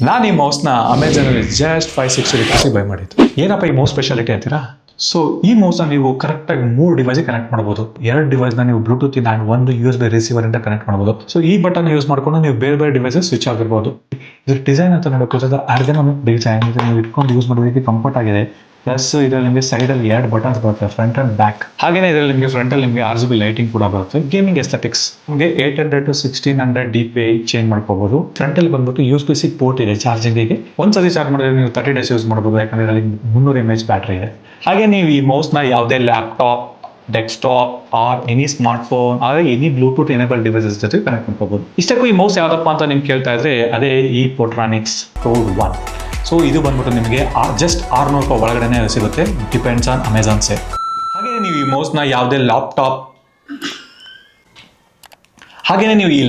ನಾನು ಈ ಮೌಸ್ನ ಅಮೆಝಾನಲ್ಲಿ ಜಸ್ಟ್ 560 ರೂಪೀಸಿಗೆ ಬೈ ಮಾಡಿದ್ದು. ಏನಪ್ಪ ಈ ಮೌಸ್ ಸ್ಪೆಷಾಲಿಟಿ ಅಂತೀರಾ? ಸೊ ಈ ಮೌಸ್ನ ನೀವು ಕರೆಕ್ಟಾಗಿ 3 ಡಿವೈಸ್ಗೆ ಕನೆಕ್ಟ್ ಮಾಡ್ಬೋದು. 2 ಡಿವೈಸ್ನ ನೀವು ಬ್ಲೂಟೂತ್ ಇಂದ ಆ್ಯಂಡ್ 1 USB ರಿಸೀವರ್ ಇಂದ ಕನೆಕ್ಟ್ ಮಾಡ್ಬೋದು. ಸೊ ಈ ಬಟನ್ ಯೂಸ್ ಮಾಡ್ಕೊಂಡು ನೀವು ಬೇರೆ ಬೇರೆ ಡಿವೈಸಸ್ ಸ್ವಿಚ್ ಆಗಿರ್ಬೋದು. ಇದ್ರ ಡಿಸೈನ್ ಅಂತ ನೋಡೋಕೆ ಆರ್ಗನಾಮಿಕ್ ಡಿಸೈನ್ ಇದೆ, ನೀವು ಇಟ್ಕೊಂಡು ಯೂಸ್ ಮಾಡೋದಕ್ಕೆ ಕಂಫರ್ಟ್ ಆಗಿದೆ. ಪ್ಲಸ್ ಇದರಲ್ಲಿ ನಿಮಗೆ ಸೈಡಲ್ಲಿ 2 ಬಟನ್ಸ್ ಬರುತ್ತೆ, ಫ್ರಂಟ್ ಅಂಡ್ ಬ್ಯಾಕ್. ಹಾಗೇನೇ ಇದರಲ್ಲಿ ನಿಮಗೆ ಫ್ರಂಟಲ್ಲಿ ನಿಮಗೆ RGB ಲೈಟಿಂಗ್ ಕೂಡ ಬರುತ್ತೆ. ಗೇಮಿಂಗ್ ಎಸ್ಥೆಟಿಕ್ಸ್ ನಿಮಗೆ 800 to 1600 DPI ಚೇಂಜ್ ಮಾಡ್ಕೋಬಹುದು. ಫ್ರಂಟಲ್ಲಿ ಬಂದ್ಬಿಟ್ಟು USB-C ಪೋರ್ಟ್ ಇದೆ ಚಾರ್ಜಿಂಗಿಗೆ. ಒಂದ್ಸತಿ ಚಾರ್ಜ್ ಮಾಡಿದ್ರೆ ನೀವು 30 ಡೇಸ್ ಯೂಸ್ ಮಾಡಬಹುದು, ಯಾಕಂದ್ರೆ ಇದರಲ್ಲಿ 300 mAh ಬ್ಯಾಟ್ರಿ ಇದೆ. ಹಾಗೆ ನೀವು ಈ ಮೌಸ್ನ ಯಾವುದೇ laptop, desktop R any smartphone R any Bluetooth enable devices ಜೊತೆ ಕನೆಕ್ಟ್ ಮಾಡ್ಕೋಬಹುದು. ಇಷ್ಟಕ್ಕೂ ಈ ಮೌಸ್ ಯಾವ್ದಪ್ಪ ಅಂತ ನಿಮ್ಗೆ ಕೇಳ್ತಾ ಇದ್ರೆ ಅದೇ ಈ Portronics Code 1. ಸೊ ಇದು ಬಂದ್ಬಿಟ್ಟು ನಿಮಗೆ ಜಸ್ಟ್ 600 ರೂಪಾಯಿ ಒಳಗಡೆ ಸಿಗುತ್ತೆ, ಡಿಪೆಂಡ್ಸ್ ಆನ್ ಅಮೆಝಾನ್ ಸೇಲ್. ಹಾಗೆಯೇ ನೀವು ಈ ಮೌಸ್ನ ಯಾವುದೇ ಲ್ಯಾಪ್ಟಾಪ್, ಹಾಗೆಯೇ ನೀವು ಈ